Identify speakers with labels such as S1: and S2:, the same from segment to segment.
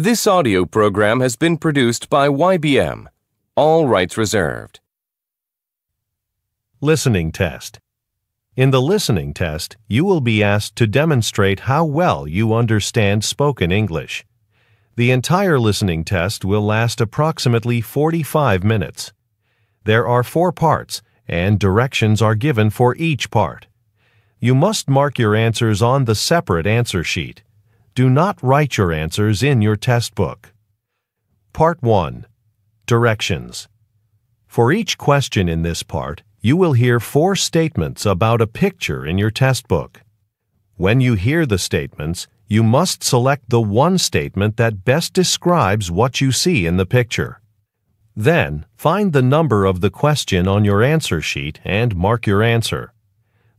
S1: This audio program has been produced by YBM. All rights reserved.
S2: Listening test. In the listening test, you will be asked to demonstrate how well you understand spoken English. The entire listening test will last approximately 45 minutes. There are 4 parts, and directions are given for each part. You must mark your answers on the separate answer sheet. Do not write your answers in your test book. Part 1. Directions. For each question in this part, you will hear 4 statements about a picture in your test book. When you hear the statements, you must select the one statement that best describes what you see in the picture. Then, find the number of the question on your answer sheet and mark your answer.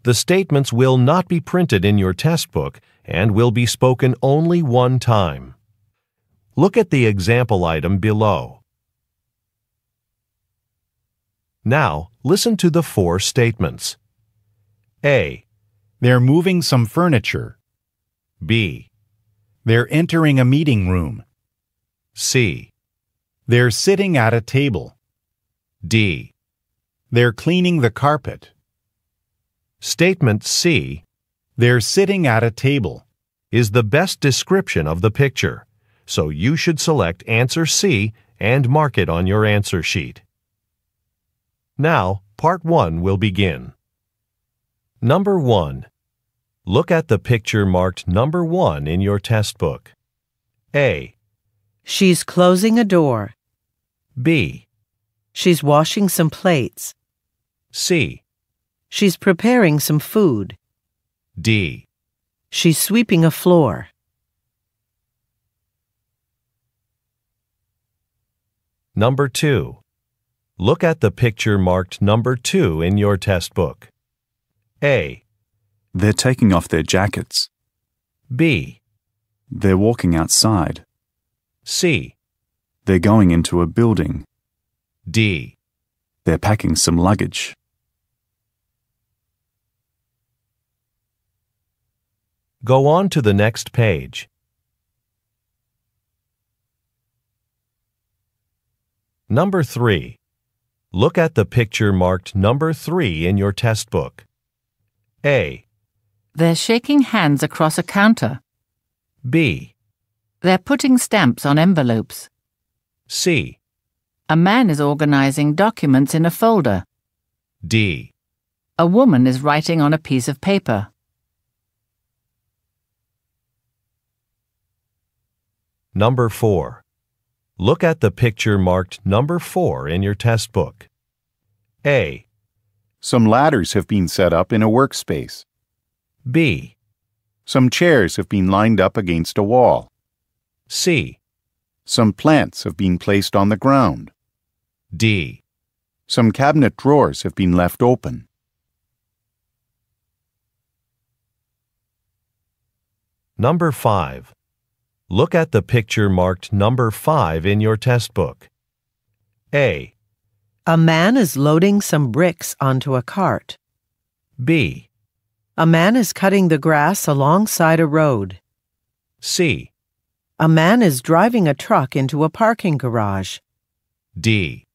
S2: The statements will not be printed in your test book and will be spoken only one time. Look at the example item below. Now, listen to the 4 statements. A.
S3: They're moving some furniture.
S2: B.
S3: They're entering a meeting room.
S2: C.
S3: They're sitting at a table.
S2: D.
S3: They're cleaning the carpet.
S2: Statement C.
S3: They're sitting at a table.
S2: Is the best description of the picture, so you should select answer C and mark it on your answer sheet. Now, part 1 will begin. Number 1. Look at the picture marked number 1 in your test book. A.
S4: She's closing a door.
S2: B.
S4: She's washing some plates.
S2: C.
S4: She's preparing some food.
S2: D.
S4: She's sweeping a floor.
S2: Number 2. Look at the picture marked number 2 in your test book. A.
S5: They're taking off their jackets.
S2: B.
S5: They're walking outside.
S2: C.
S5: They're going into a building.
S2: D.
S5: They're packing some luggage.
S2: Go on to the next page. Number 3. Look at the picture marked number 3 in your test book. A.
S6: They're shaking hands across a counter.
S2: B.
S6: They're putting stamps on envelopes.
S2: C.
S6: A man is organizing documents in a folder.
S2: D.
S6: A woman is writing on a piece of paper.
S2: Number 4. Look at the picture marked number 4 in your test book. A.
S3: Some ladders have been set up in a workspace.
S2: B.
S3: Some chairs have been lined up against a wall.
S2: C.
S3: Some plants have been placed on the ground.
S2: D.
S3: Some cabinet drawers have been left open.
S2: Number 5. Look at the picture marked number 5 in your test book. A.
S4: A man is loading some bricks onto a cart.
S2: B.
S4: A man is cutting the grass alongside a road.
S2: C.
S4: A man is driving a truck into a parking garage.
S2: D.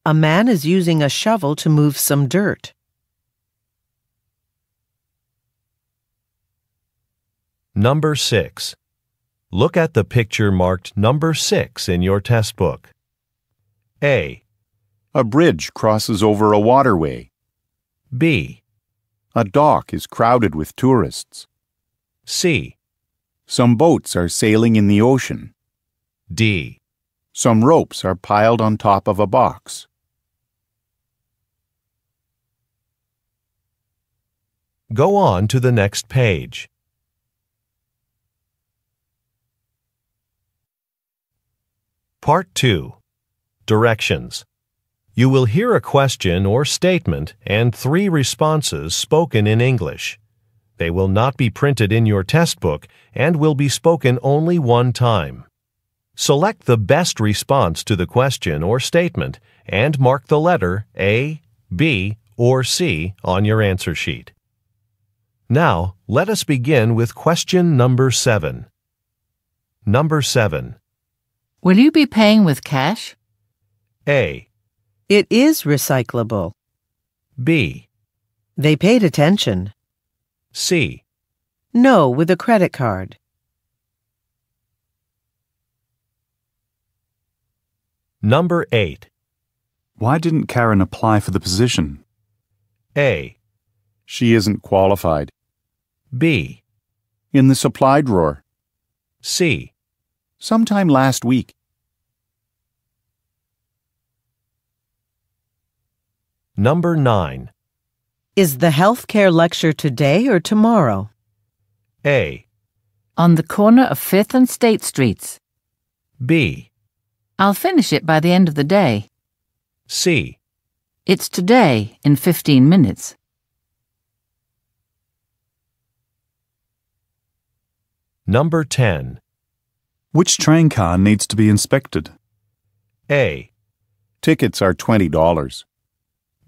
S4: A man is using a shovel to move some dirt.
S2: Number 6. Look at the picture marked number 6 in your test book. A.
S3: A bridge crosses over a waterway.
S2: B.
S3: A dock is crowded with tourists.
S2: C.
S3: Some boats are sailing in the ocean.
S2: D.
S3: Some ropes are piled on top of a box.
S2: Go on to the next page. Part 2. Directions. You will hear a question or statement and 3 responses spoken in English. They will not be printed in your test book and will be spoken only one time. Select the best response to the question or statement and mark the letter A, B, or C on your answer sheet. Now, let us begin with question number 7. Number 7.
S6: Will you be paying with cash?
S2: A.
S4: It is recyclable.
S2: B.
S4: They paid attention.
S2: C.
S4: No, with a credit card.
S2: Number 8.
S5: Why didn't Karen apply for the position?
S2: A.
S3: She isn't qualified.
S2: B.
S3: In the supply drawer.
S2: C.
S3: Sometime last week.
S2: Number 9.
S4: Is the healthcare lecture today or tomorrow?
S2: A.
S6: On the corner of 5th and State Streets.
S2: B.
S6: I'll finish it by the end of the day.
S2: C.
S6: It's today, in 15 minutes.
S2: Number 10.
S5: Which train car needs to be inspected?
S2: A.
S3: Tickets are $20.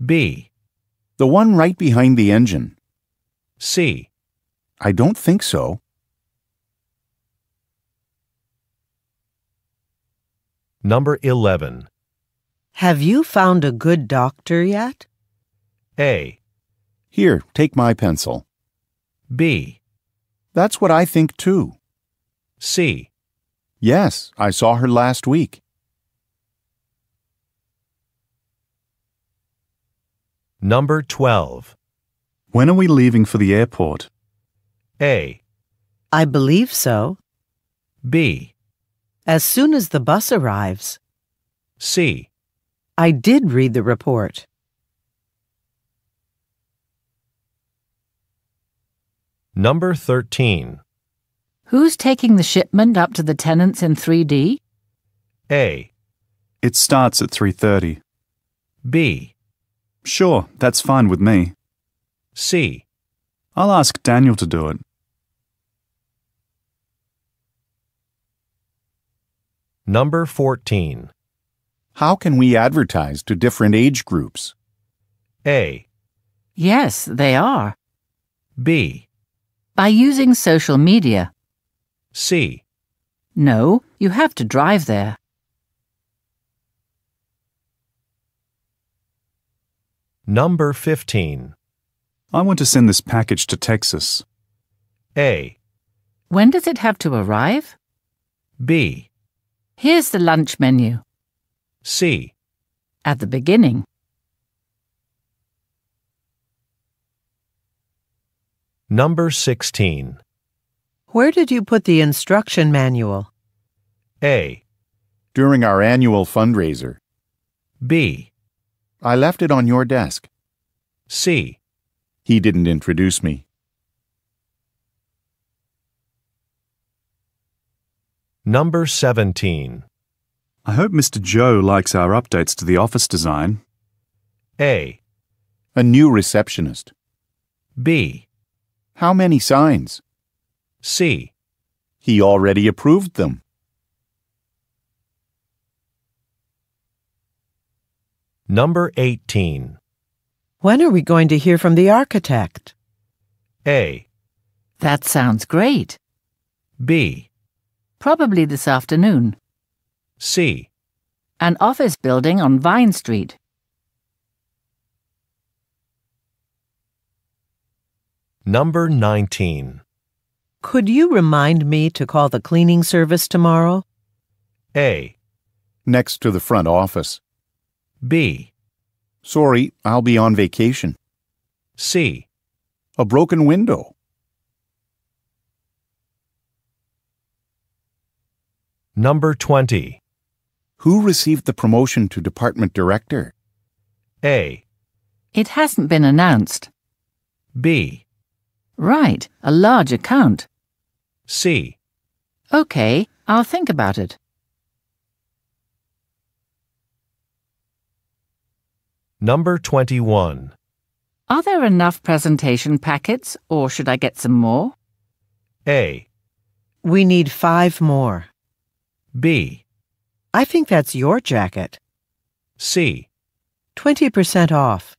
S2: B.
S3: The one right behind the engine.
S2: C.
S3: I don't think so.
S2: Number 11.
S4: Have you found a good doctor yet?
S2: A.
S3: Here, take my pencil.
S2: B.
S3: That's what I think too.
S2: C.
S3: Yes, I saw her last week.
S2: Number 12.
S5: When are we leaving for the airport?
S2: A.
S4: I believe so.
S2: B.
S4: As soon as the bus arrives.
S2: C.
S4: I did read the report.
S2: Number 13.
S6: Who's taking the shipment up to the tenants in 3D?
S2: A.
S5: It starts at 3:30.
S2: B.
S5: Sure, that's fine with me.
S2: C.
S5: I'll ask Daniel to do it.
S2: Number 14.
S3: How can we advertise to different age groups?
S2: A.
S6: Yes, they are.
S2: B.
S6: By using social media.
S2: C.
S6: No, you have to drive there.
S2: Number 15.
S5: I want to send this package to Texas.
S2: A.
S6: When does it have to arrive?
S2: B.
S6: Here's the lunch menu.
S2: C.
S6: At the beginning.
S2: Number 16.
S4: Where did you put the instruction manual?
S2: A.
S3: During our annual fundraiser.
S2: B.
S3: I left it on your desk.
S2: C.
S3: He didn't introduce me.
S2: Number 17.
S5: I hope Mr. Joe likes our updates to the office design.
S2: A.
S3: A new receptionist.
S2: B.
S3: How many signs?
S2: C.
S3: He already approved them.
S2: Number 18.
S4: When are we going to hear from the architect?
S2: A.
S6: That sounds great.
S2: B.
S6: Probably this afternoon.
S2: C.
S6: An office building on Vine Street.
S2: Number 19.
S4: Could you remind me to call the cleaning service tomorrow?
S2: A.
S3: Next to the front office.
S2: B.
S3: Sorry, I'll be on vacation.
S2: C.
S3: A broken window.
S2: Number 20.
S3: Who received the promotion to department director?
S2: A.
S6: It hasn't been announced.
S2: B.
S6: Right, a large account.
S2: C.
S6: Okay, I'll think about it.
S2: Number 21.
S6: Are there enough presentation packets, or should I get some more?
S2: A.
S4: We need 5 more.
S2: B.
S4: I think that's your jacket.
S2: C.
S4: 20% off.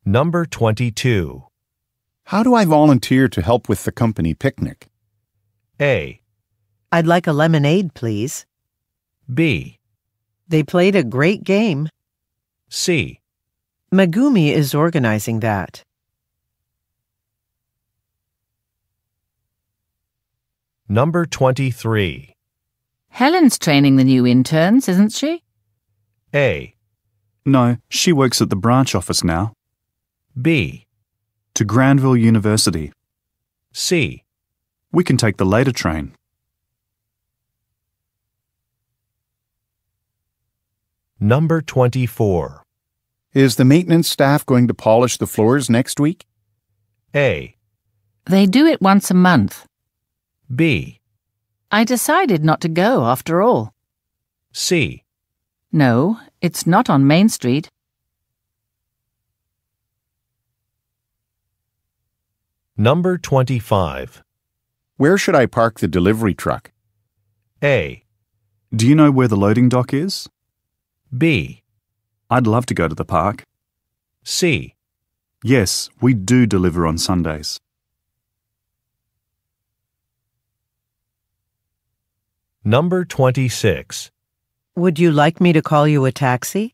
S2: Number 22.
S3: How do I volunteer to help with the company picnic?
S2: A.
S4: I'd like a lemonade, please.
S2: B.
S4: They played a great game.
S2: C.
S4: Megumi is organizing that.
S2: Number 23.
S6: Helen's training the new interns, isn't she?
S2: A.
S5: No, she works at the branch office now.
S2: B.
S5: To Granville University.
S2: C.
S5: We can take the later train.
S2: Number 24.
S3: Is the maintenance staff going to polish the floors next week?
S2: A.
S6: They do it once a month.
S2: B.
S6: I decided not to go after all.
S2: C.
S6: No, it's not on Main Street.
S2: Number 25.
S3: Where should I park the delivery truck?
S2: A.
S5: Do you know where the loading dock is?
S2: B.
S5: I'd love to go to the park.
S2: C.
S5: Yes, we do deliver on Sundays.
S2: Number 26.
S4: Would you like me to call you a taxi?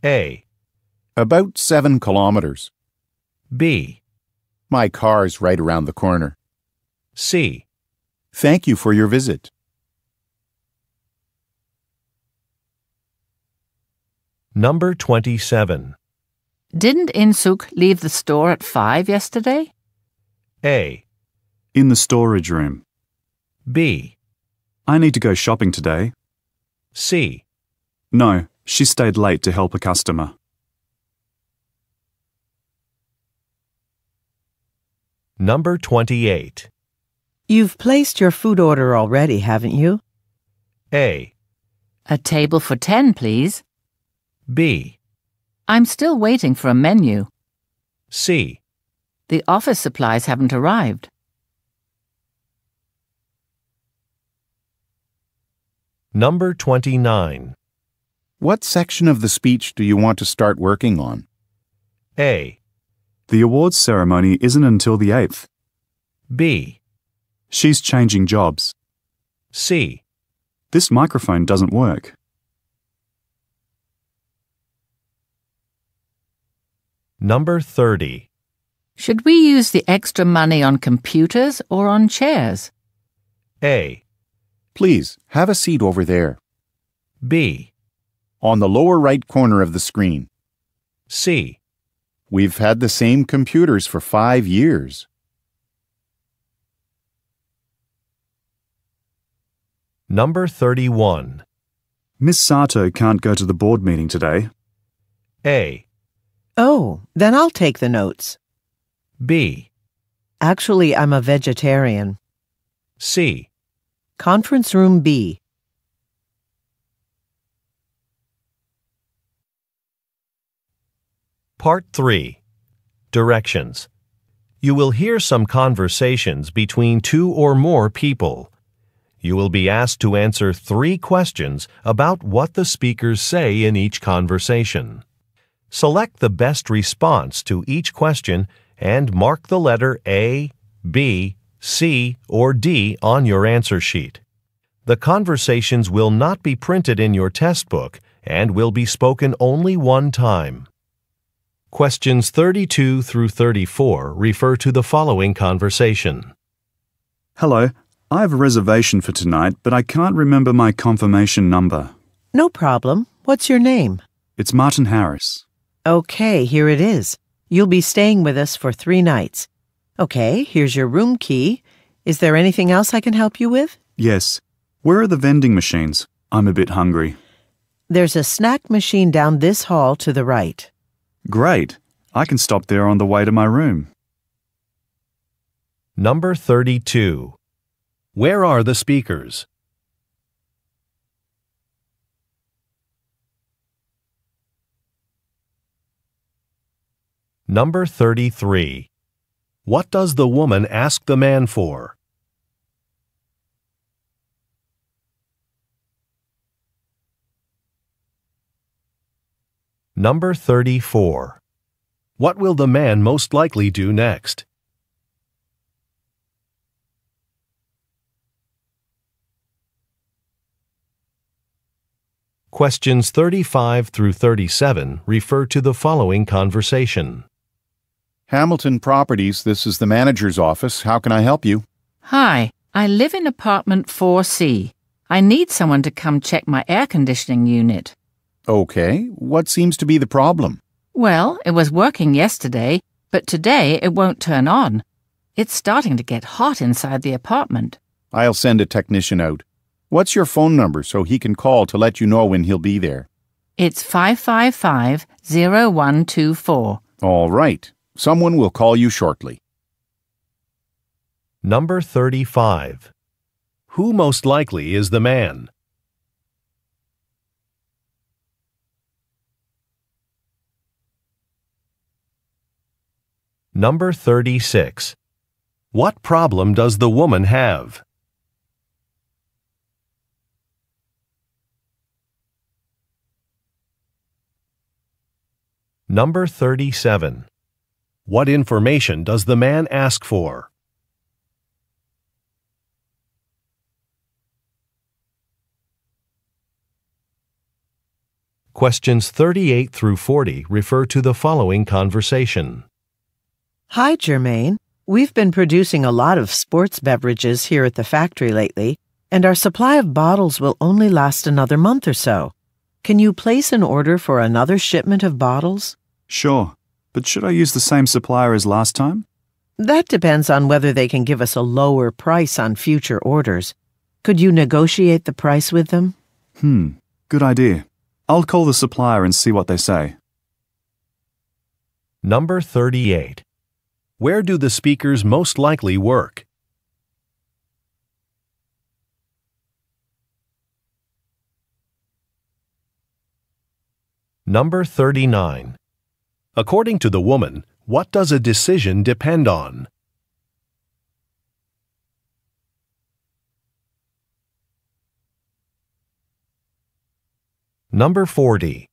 S2: A.
S3: About 7 kilometers.
S2: B.
S3: My car's right around the corner.
S2: C.
S3: Thank you for your visit.
S2: Number 27.
S6: Didn't Insuk leave the store at 5 yesterday?
S2: A.
S5: In the storage room.
S2: B.
S5: I need to go shopping today.
S2: C.
S5: No, she stayed late to help a customer.
S2: Number 28.
S4: You've placed your food order already, haven't you?
S2: A.
S6: A table for 10, please.
S2: B.
S6: I'm still waiting for a menu.
S2: C.
S6: The office supplies haven't arrived.
S2: Number 29.
S3: What section of the speech do you want to start working on?
S2: A.
S5: The awards ceremony isn't until the 8th.
S2: B.
S5: She's changing jobs.
S2: C.
S5: This microphone doesn't work.
S2: Number 30.
S6: Should we use the extra money on computers or on chairs?
S2: A.
S3: Please, have a seat over there.
S2: B.
S3: On the lower right corner of the screen.
S2: C.
S3: We've had the same computers for 5 years.
S2: Number 31.
S5: Miss Sato can't go to the board meeting today.
S2: A.
S4: Oh, then I'll take the notes.
S2: B.
S4: Actually, I'm a vegetarian.
S2: C.
S4: Conference room B.
S2: Part 3. Directions. You will hear some conversations between 2 or more people. You will be asked to answer 3 questions about what the speakers say in each conversation. Select the best response to each question and mark the letter A, B, C, or D on your answer sheet. The conversations will not be printed in your test book and will be spoken only one time. Questions 32 through 34 refer to the following conversation.
S5: Hello, I have a reservation for tonight, but I can't remember my confirmation number.
S4: No problem. What's your name?
S5: It's Martin Harris.
S4: Okay, here it is. You'll be staying with us for 3 nights. Okay, here's your room key. Is there anything else I can help you with?
S5: Yes. Where are the vending machines? I'm a bit hungry.
S4: There's a snack machine down this hall to the right.
S5: Great. I can stop there on the way to my room.
S2: Number 32. Where are the speakers? Number 33. What does the woman ask the man for? Number 34. What will the man most likely do next? Questions 35 through 37 refer to the following conversation.
S3: Hamilton Properties, this is the manager's office. How can I help you?
S6: Hi, I live in apartment 4C. I need someone to come check my air conditioning unit.
S3: Okay, what seems to be the problem?
S6: Well, it was working yesterday, but today it won't turn on. It's starting to get hot inside the apartment.
S3: I'll send a technician out. What's your phone number so he can call to let you know when he'll be there?
S6: It's 555-0124.
S3: All right. Someone will call you shortly.
S2: Number 35. Who most likely is the man? Number 36. What problem does the woman have? Number 37. What information does the man ask for? Questions 38 through 40 refer to the following conversation.
S4: Hi, Germaine. We've been producing a lot of sports beverages here at the factory lately, and our supply of bottles will only last another month or so. Can you place an order for another shipment of bottles?
S5: Sure, but should I use the same supplier as last time?
S4: That depends on whether they can give us a lower price on future orders. Could you negotiate the price with them?
S5: Good idea. I'll call the supplier and see what they say.
S2: Number 38. Where do the speakers most likely work? Number 39. According to the woman, what does a decision depend on? Number 40.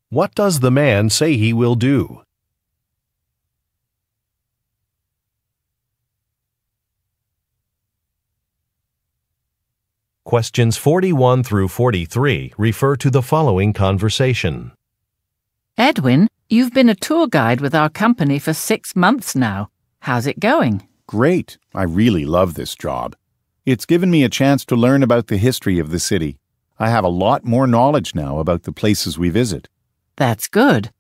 S2: What does the man say he will do? Questions 41 through 43 refer to the following conversation.
S6: Edwin, you've been a tour guide with our company for 6 months now. How's it going?
S3: Great. I really love this job. It's given me a chance to learn about the history of the city. I have a lot more knowledge now about the places we visit.
S6: That's good.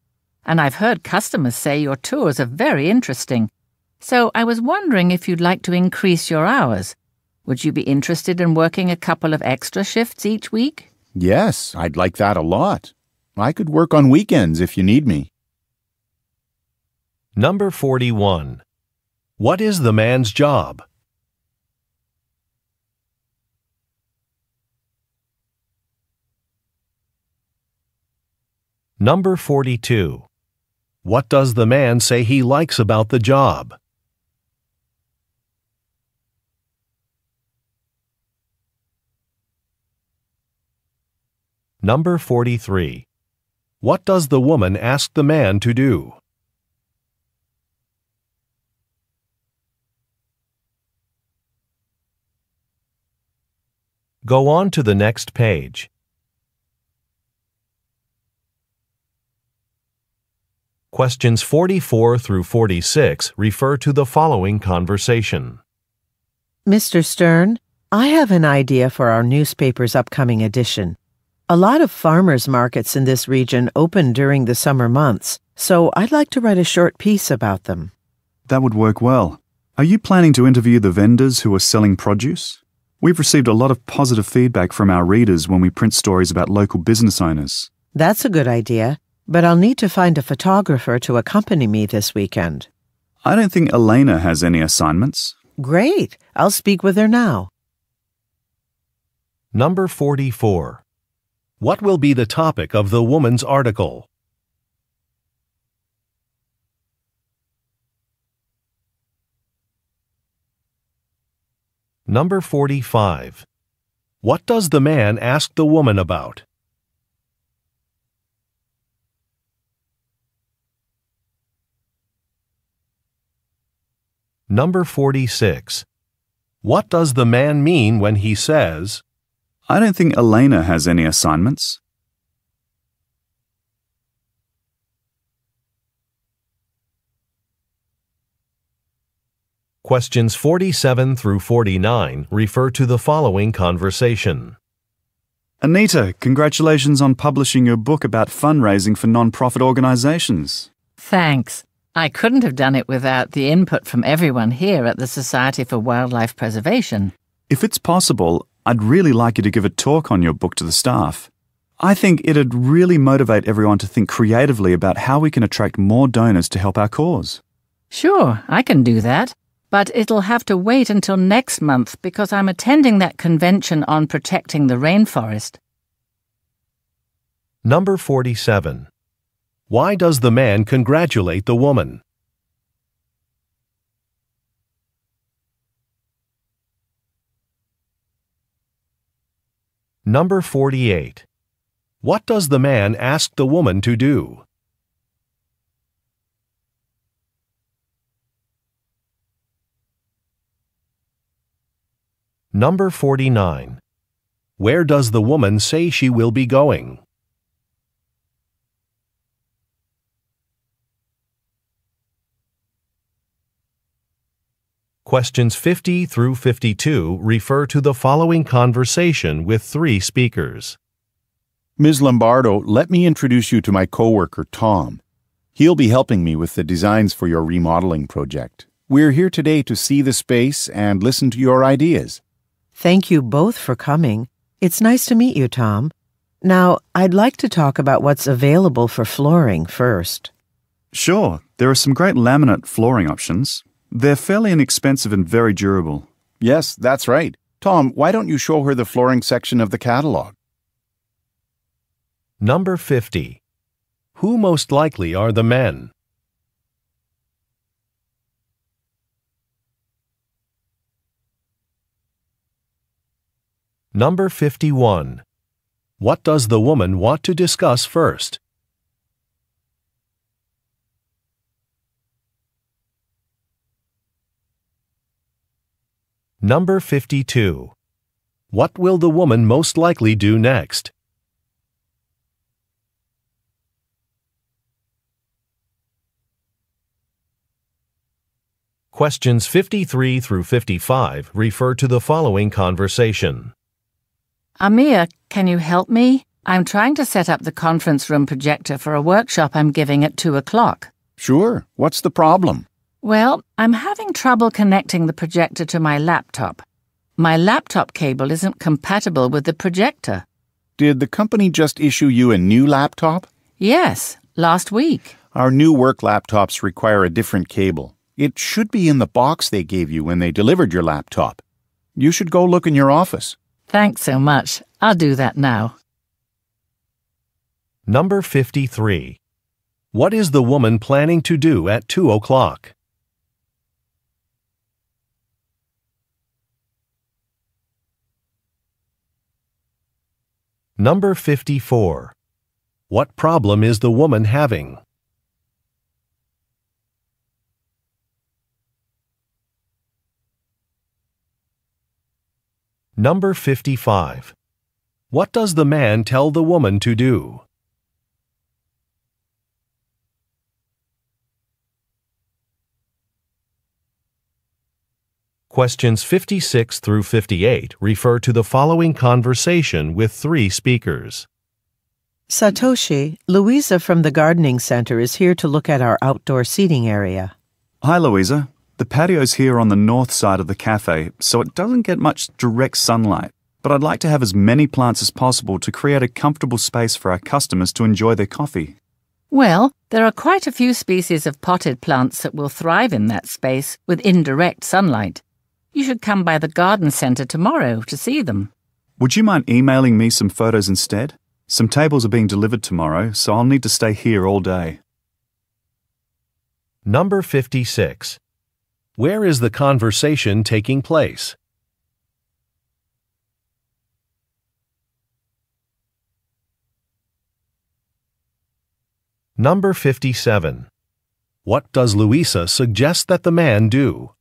S6: And I've heard customers say your tours are very interesting. So I was wondering if you'd like to increase your hours. Would you be interested in working a couple of extra shifts each week?
S3: Yes, I'd like that a lot. I could work on weekends if you need me.
S2: Number 41. What is the man's job? Number 42. What does the man say he likes about the job? Number 43. What does the woman ask the man to do? Go on to the next page. Questions 44 through 46 refer to the following conversation.
S4: Mr. Stern, I have an idea for our newspaper's upcoming edition. A lot of farmers' markets in this region open during the summer months, so I'd like to write a short piece about them.
S5: That would work well. Are you planning to interview the vendors who are selling produce? We've received a lot of positive feedback from our readers when we print stories about local business owners.
S4: That's a good idea, but I'll need to find a photographer to accompany me this weekend.
S5: I don't think Elena has any assignments.
S4: Great! I'll speak with her now.
S2: Number 44. What will be the topic of the woman's article? Number 45. What does the man ask the woman about? Number 46. What does the man mean when he says,
S5: I don't think Elena has any assignments?
S2: Questions 47 through 49 refer to the following conversation.
S5: Anita, congratulations on publishing your book about fundraising for non-profit organizations.
S6: Thanks. I couldn't have done it without the input from everyone here at the Society for Wildlife Preservation.
S5: If it's possible, I'd really like you to give a talk on your book to the staff. I think it'd really motivate everyone to think creatively about how we can attract more donors to help our cause.
S6: Sure, I can do that. But it'll have to wait until next month because I'm attending that convention on protecting the rainforest.
S2: Number 47. Why does the man congratulate the woman? Number 48. What does the man ask the woman to do? Number 49. Where does the woman say she will be going? Questions 50 through 52 refer to the following conversation with 3 speakers.
S3: Ms. Lombardo, let me introduce you to my coworker, Tom. He'll be helping me with the designs for your remodeling project. We're here today to see the space and listen to your ideas.
S4: Thank you both for coming. It's nice to meet you, Tom. Now, I'd like to talk about what's available for flooring first.
S5: Sure, there are some great laminate flooring options. They're fairly inexpensive and very durable.
S3: Yes, that's right. Tom, why don't you show her the flooring section of the catalog?
S2: Number 50. Who most likely are the men? Number 51. What does the woman want to discuss first? Number 52. What will the woman most likely do next? Questions 53 through 55 refer to the following conversation.
S6: Amir, can you help me? I'm trying to set up the conference room projector for a workshop I'm giving at 2 o'clock.
S3: Sure. What's the problem?
S6: Well, I'm having trouble connecting the projector to my laptop. My laptop cable isn't compatible with the projector.
S3: Did the company just issue you a new laptop?
S6: Yes, last week.
S3: Our new work laptops require a different cable. It should be in the box they gave you when they delivered your laptop. You should go look in your office.
S6: Thanks so much. I'll do that now.
S2: Number 53. What is the woman planning to do at 2 o'clock? Number 54. What problem is the woman having? Number 55. What does the man tell the woman to do? Questions 56 through 58 refer to the following conversation with 3 speakers.
S4: Satoshi, Louisa from the Gardening Center is here to look at our outdoor seating area.
S5: Hi, Louisa. The patio's here on the north side of the cafe, so it doesn't get much direct sunlight. But I'd like to have as many plants as possible to create a comfortable space for our customers to enjoy their coffee.
S6: Well, there are quite a few species of potted plants that will thrive in that space with indirect sunlight. You should come by the garden centre tomorrow to see them.
S5: Would you mind emailing me some photos instead? Some tables are being delivered tomorrow, so I'll need to stay here all day.
S2: Number 56. Where is the conversation taking place? Number 57. What does Louisa suggest that the man do?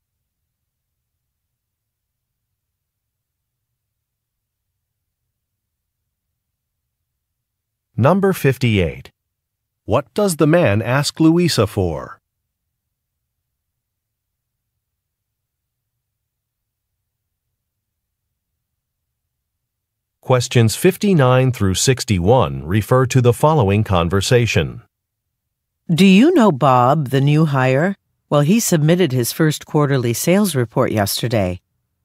S2: Number 58. What does the man ask Louisa for? Questions 59 through 61 refer to the following conversation.
S4: Do you know Bob, the new hire? Well, he submitted his first quarterly sales report yesterday.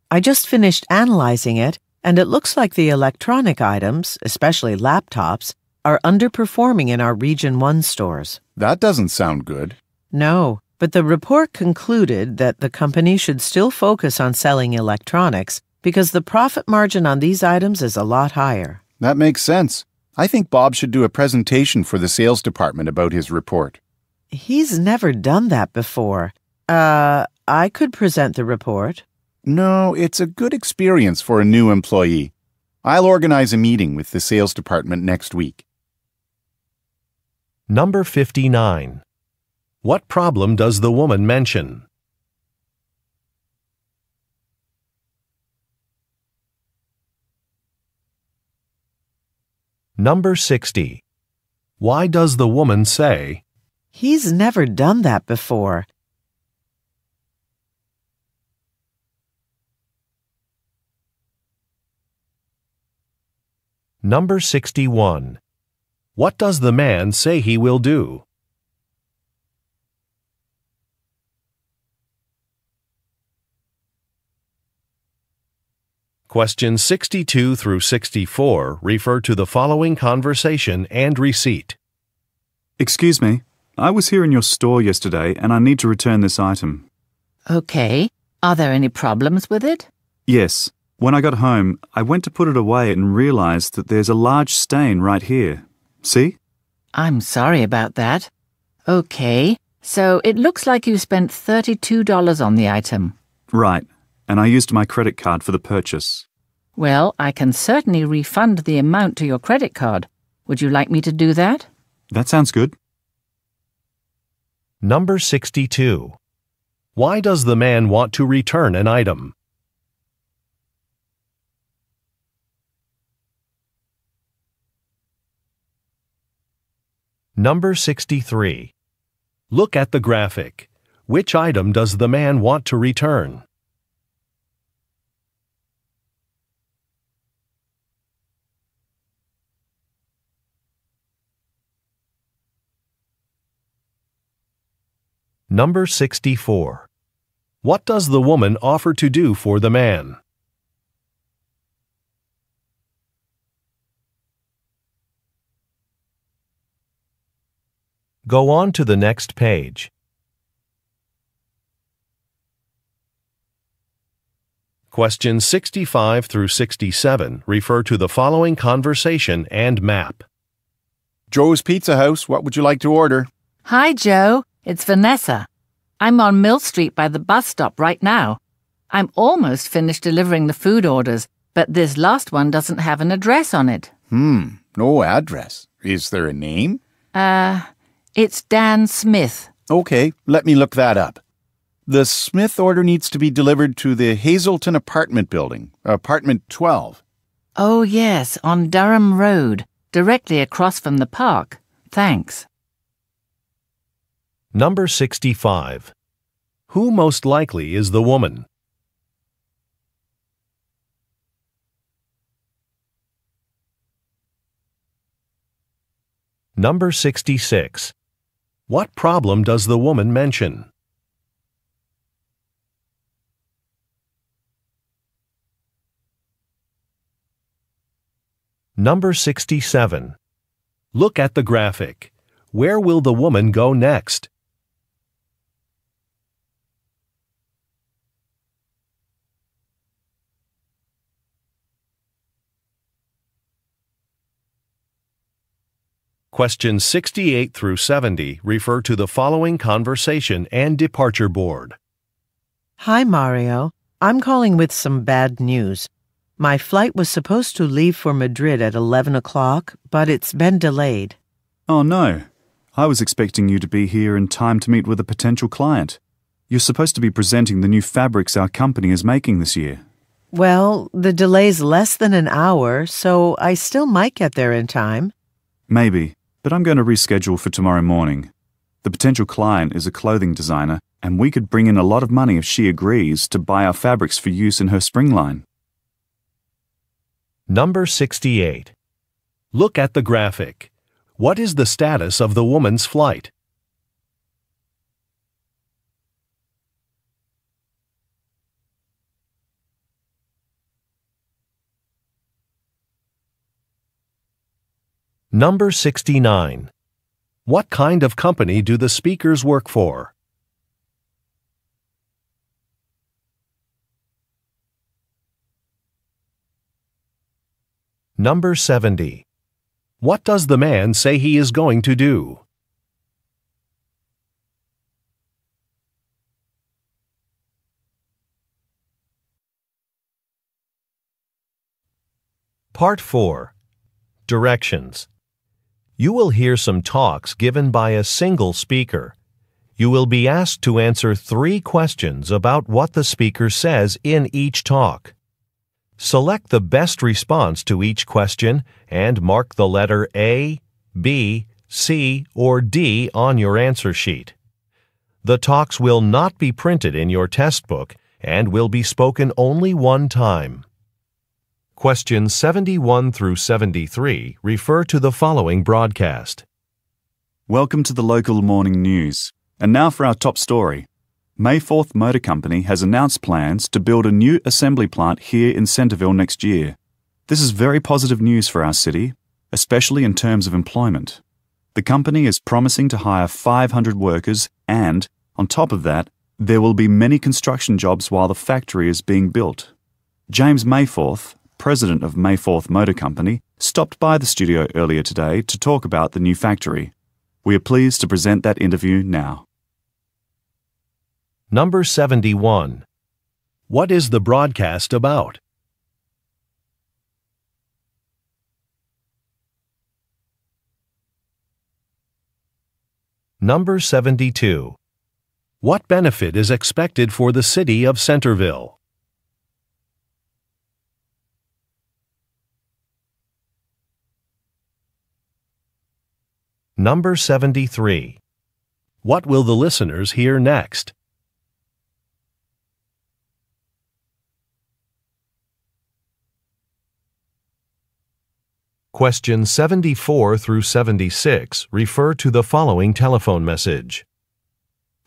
S4: I just finished analyzing it, and it looks like the electronic items, especially laptops, are underperforming in our Region 1 stores.
S3: That doesn't sound good.
S4: No, but the report concluded that the company should still focus on selling electronics because the profit margin on these items is a lot higher.
S3: That makes sense. I think Bob should do a presentation for the sales department about his report.
S4: He's never done that before. I could present the report.
S3: No, it's a good experience for a new employee. I'll organize a meeting with the sales department next week.
S2: Number 59. What problem does the woman mention? Number 60. Why does the woman say,
S4: He's never done that before.
S2: Number 61. What does the man say he will do? Questions 62 through 64 refer to the following conversation and receipt.
S5: Excuse me, I was here in your store yesterday and I need to return this item.
S6: Okay. Are there any problems with it?
S5: Yes. When I got home, I went to put it away and realized that there's a large stain right here. See?
S6: I'm sorry about that. Okay. So it looks like you spent $32 on the item.
S5: Right. And I used my credit card for the purchase.
S6: Well, I can certainly refund the amount to your credit card. Would you like me to do that?
S5: That sounds good.
S2: Number 62. Why does the man want to return an item? Number 63. Look at the graphic. Which item does the man want to return? Number 64. What does the woman offer to do for the man? Go on to the next page. Questions 65 through 67 refer to the following conversation and map.
S3: Joe's Pizza House, what would you like to order?
S6: Hi, Joe. It's Vanessa. I'm on Mill Street by the bus stop right now. I'm almost finished delivering the food orders, but this last one doesn't have an address on it.
S3: No address. Is there a name?
S6: It's Dan Smith.
S3: Okay, let me look that up. The Smith order needs to be delivered to the Hazelton apartment building, apartment 12.
S6: Oh, yes, on Durham Road, directly across from the park. Thanks.
S2: Number 65. Who most likely is the woman? Number 66. What problem does the woman mention? Number 67. Look at the graphic. Where will the woman go next? Questions 68 through 70 refer to the following conversation and departure board.
S4: Hi, Mario. I'm calling with some bad news. My flight was supposed to leave for Madrid at 11 o'clock, but it's been delayed.
S5: Oh no. I was expecting you to be here in time to meet with a potential client. You're supposed to be presenting the new fabrics our company is making this year.
S4: Well, the delay's less than an hour, so I still might get there in time.
S5: Maybe, but I'm going to reschedule for tomorrow morning. The potential client is a clothing designer, and we could bring in a lot of money if she agrees to buy our fabrics for use in her spring line.
S2: Number 68. Look at the graphic. What is the status of the woman's flight? Number 69. What kind of company do the speakers work for? Number 70. What does the man say he is going to do? Part 4. Directions. You will hear some talks given by a single speaker. You will be asked to answer 3 questions about what the speaker says in each talk. Select the best response to each question and mark the letter A, B, C, or D on your answer sheet. The talks will not be printed in your test book and will be spoken only one time. Questions 71 through 73 refer to the following broadcast.
S5: Welcome to the local morning news. And now for our top story. Mayforth Motor Company has announced plans to build a new assembly plant here in Centreville next year. This is very positive news for our city, especially in terms of employment. The company is promising to hire 500 workers and, on top of that, there will be many construction jobs while the factory is being built. James Mayforth, president of Mayforth Motor Company, stopped by the studio earlier today to talk about the new factory. We are pleased to present that interview now.
S2: Number 71. What is the broadcast about? Number 72. What benefit is expected for the city of Centreville? Number 73. What will the listeners hear next? Questions 74 through 76 refer to the following telephone message.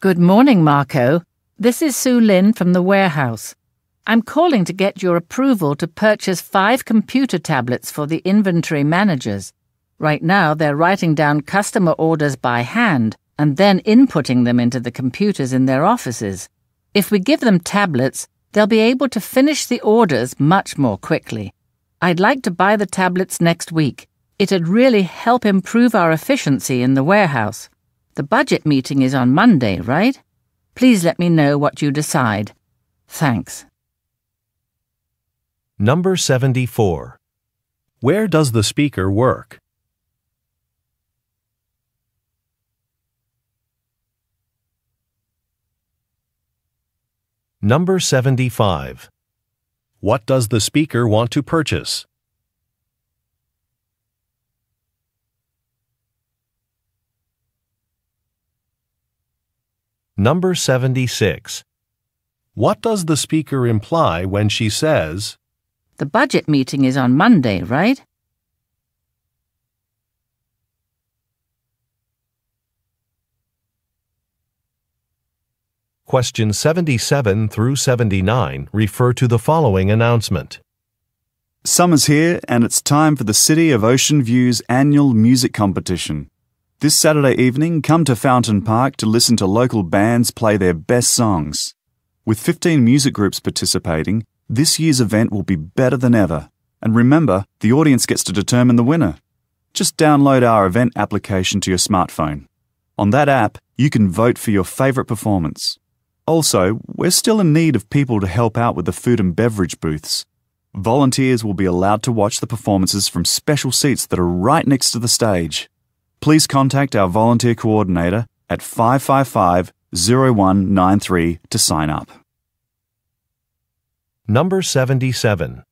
S6: Good morning, Marco. This is Sue Lin from the warehouse. I'm calling to get your approval to purchase 5 computer tablets for the inventory managers. Right now, they're writing down customer orders by hand and then inputting them into the computers in their offices. If we give them tablets, they'll be able to finish the orders much more quickly. I'd like to buy the tablets next week. It'd really help improve our efficiency in the warehouse. The budget meeting is on Monday, right? Please let me know what you decide. Thanks.
S2: Number 74. Where does the speaker work? Number 75. What does the speaker want to purchase? Number 76. What does the speaker imply when she says,
S6: The budget meeting is on Monday, right?
S2: Questions 77 through 79 refer to the following announcement.
S5: Summer's here and it's time for the City of Ocean View's annual music competition. This Saturday evening, come to Fountain Park to listen to local bands play their best songs. With 15 music groups participating, this year's event will be better than ever. And remember, the audience gets to determine the winner. Just download our event application to your smartphone. On that app, you can vote for your favourite performance. Also, we're still in need of people to help out with the food and beverage booths. Volunteers will be allowed to watch the performances from special seats that are right next to the stage. Please contact our volunteer coordinator at 555-0193 to sign up.
S2: Number 77.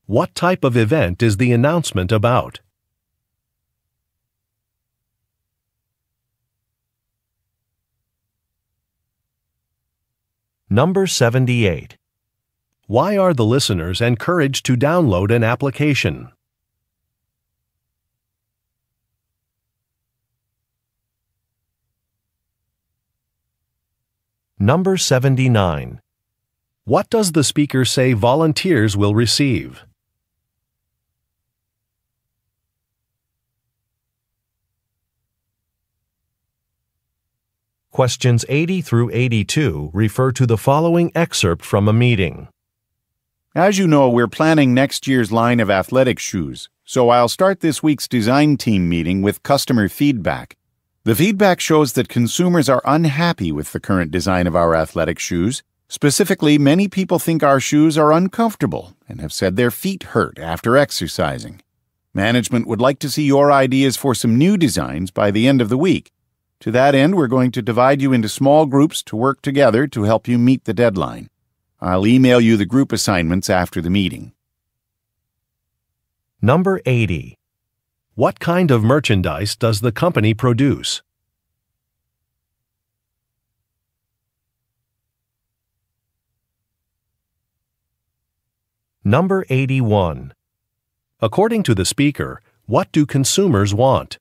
S2: What type of event is the announcement about? Number 78. Why are the listeners encouraged to download an application? Number 79. What does the speaker say volunteers will receive? Questions 80 through 82 refer to the following excerpt from a meeting.
S3: As you know, we're planning next year's line of athletic shoes, so I'll start this week's design team meeting with customer feedback. The feedback shows that consumers are unhappy with the current design of our athletic shoes. Specifically, many people think our shoes are uncomfortable and have said their feet hurt after exercising. Management would like to see your ideas for some new designs by the end of the week. To that end, we're going to divide you into small groups to work together to help you meet the deadline. I'll email you the group assignments after the meeting.
S2: Number 80. What kind of merchandise does the company produce? Number 81. According to the speaker, what do consumers want?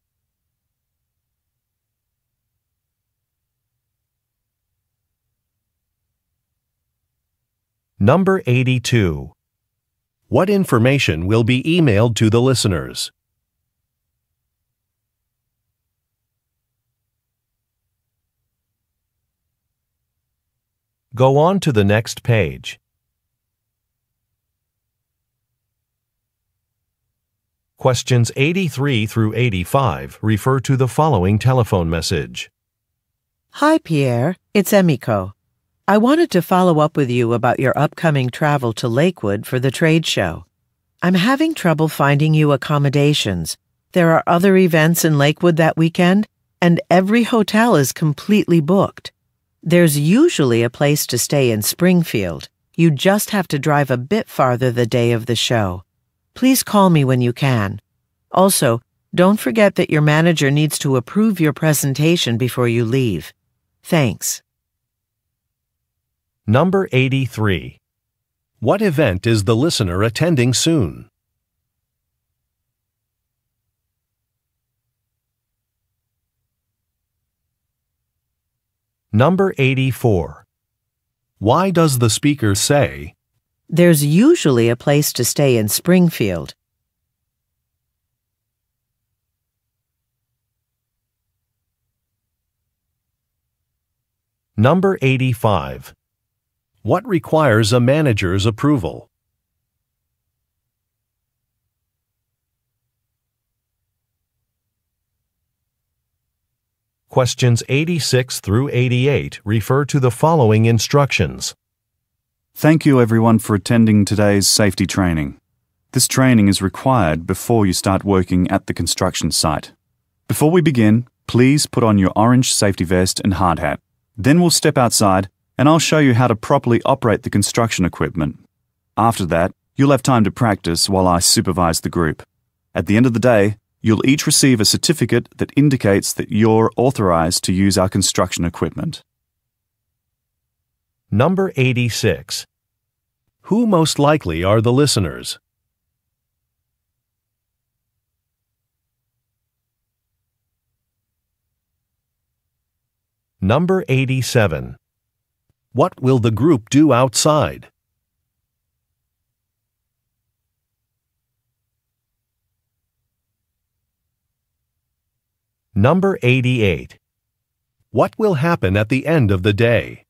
S2: Number 82. What information will be emailed to the listeners? Go on to the next page. Questions 83 through 85 refer to the following telephone message.
S4: Hi, Pierre. It's Emiko. I wanted to follow up with you about your upcoming travel to Lakewood for the trade show. I'm having trouble finding you accommodations. There are other events in Lakewood that weekend, and every hotel is completely booked. There's usually a place to stay in Springfield. You just have to drive a bit farther the day of the show. Please call me when you can. Also, don't forget that your manager needs to approve your presentation before you leave. Thanks.
S2: Number 83. What event is the listener attending soon? Number 84. Why does the speaker say,
S4: There's usually a place to stay in Springfield?
S2: Number 85. What requires a manager's approval? Questions 86 through 88 refer to the following instructions.
S5: Thank you everyone for attending today's safety training. This training is required before you start working at the construction site. Before we begin, please put on your orange safety vest and hard hat. Then we'll step outside and I'll show you how to properly operate the construction equipment. After that, you'll have time to practice while I supervise the group. At the end of the day, you'll each receive a certificate that indicates that you're authorized to use our construction equipment.
S2: Number 86. Who most likely are the listeners? Number 87. What will the group do outside? Number 88. What will happen at the end of the day?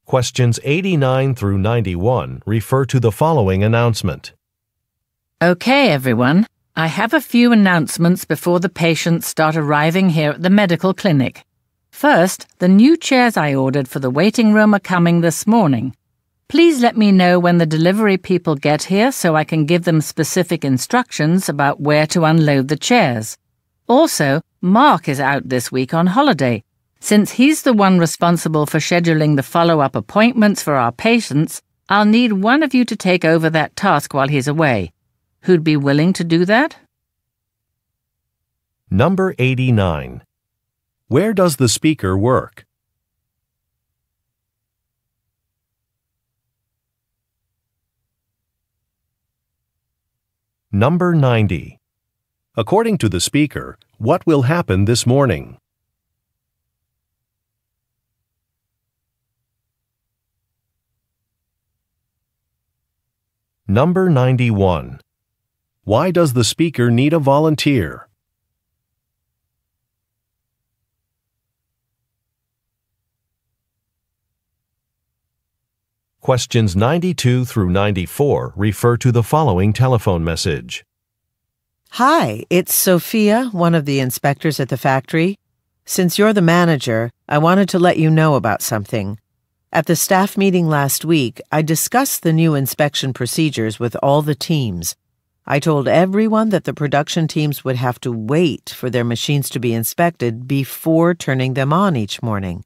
S2: Questions 89 through 91 refer to the following announcement.
S6: Okay, everyone. I have a few announcements before the patients start arriving here at the medical clinic. First, the new chairs I ordered for the waiting room are coming this morning. Please let me know when the delivery people get here so I can give them specific instructions about where to unload the chairs. Also, Mark is out this week on holiday. Since he's the one responsible for scheduling the follow-up appointments for our patients, I'll need one of you to take over that task while he's away. Who'd be willing to do that?
S2: Number 89. Where does the speaker work? Number 90. According to the speaker, what will happen this morning? Number 91. Why does the speaker need a volunteer? Questions 92 through 94 refer to the following telephone message.
S4: Hi, it's Sophia, one of the inspectors at the factory. Since you're the manager, I wanted to let you know about something. At the staff meeting last week, I discussed the new inspection procedures with all the teams. I told everyone that the production teams would have to wait for their machines to be inspected before turning them on each morning.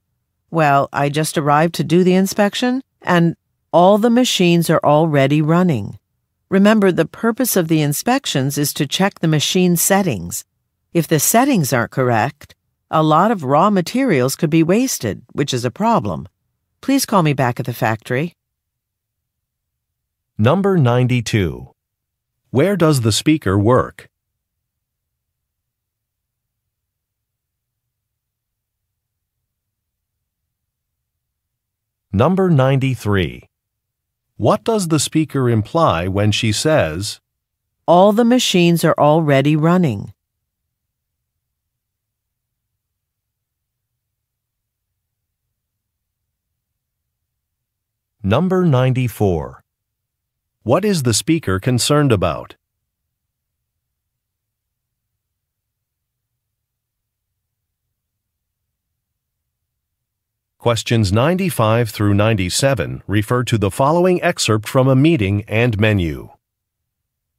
S4: Well, I just arrived to do the inspection, and all the machines are already running. Remember, the purpose of the inspections is to check the machine settings. If the settings aren't correct, a lot of raw materials could be wasted, which is a problem. Please call me back at the factory.
S2: Number 92. Where does the speaker work? Number 93. What does the speaker imply when she says,
S4: All the machines are already running?
S2: Number 94. What is the speaker concerned about? Questions 95 through 97 refer to the following excerpt from a meeting and menu.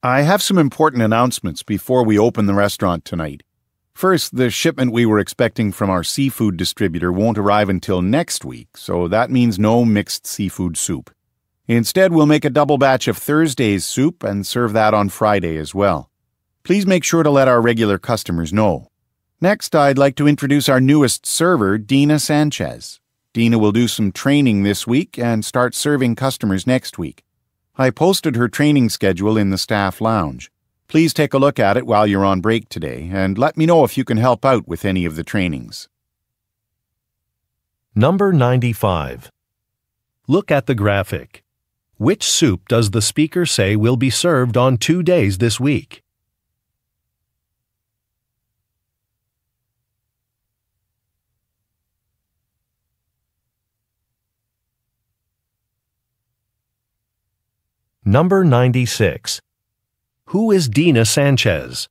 S3: I have some important announcements before we open the restaurant tonight. First, the shipment we were expecting from our seafood distributor won't arrive until next week, so that means no mixed seafood soup. Instead, we'll make a double batch of Thursday's soup and serve that on Friday as well. Please make sure to let our regular customers know. Next, I'd like to introduce our newest server, Dina Sanchez. Dina will do some training this week and start serving customers next week. I posted her training schedule in the staff lounge. Please take a look at it while you're on break today and let me know if you can help out with any of the trainings.
S2: Number 95. Look at the graphic. Which soup does the speaker say will be served on 2 days this week? Number 96. Who is Dina Sanchez?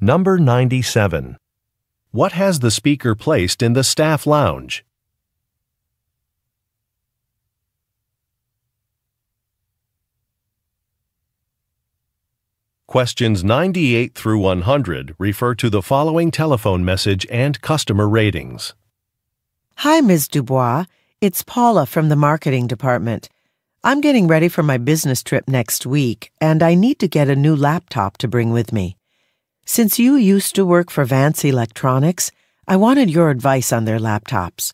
S2: Number 97. What has the speaker placed in the staff lounge? Questions 98 through 100 refer to the following telephone message and customer ratings.
S4: Hi, Ms. Dubois. It's Paula from the marketing department. I'm getting ready for my business trip next week, and I need to get a new laptop to bring with me. Since you used to work for Vance Electronics, I wanted your advice on their laptops.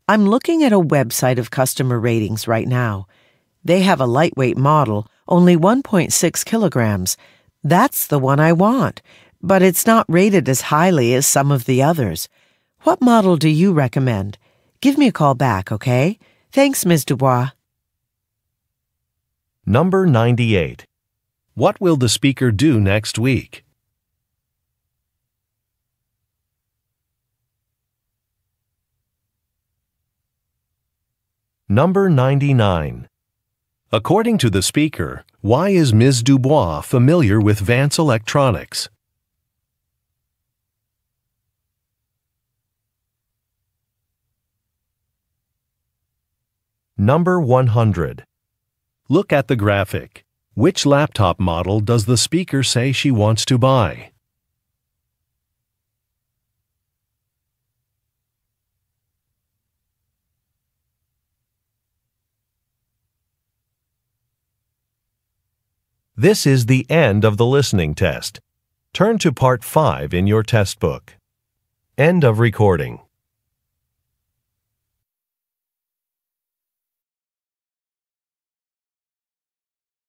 S4: I'm looking at a website of customer ratings right now. They have a lightweight model, only 1.6 kilograms. That's the one I want, but it's not rated as highly as some of the others. What model do you recommend? Give me a call back, okay? Thanks, Ms. Dubois.
S2: Number 98. What will the speaker do next week? Number 99. According to the speaker, why is Ms. Dubois familiar with Vance Electronics? Number 100. Look at the graphic. Which laptop model does the speaker say she wants to buy? This is the end of the listening test. Turn to Part 5 in your test book. End of recording.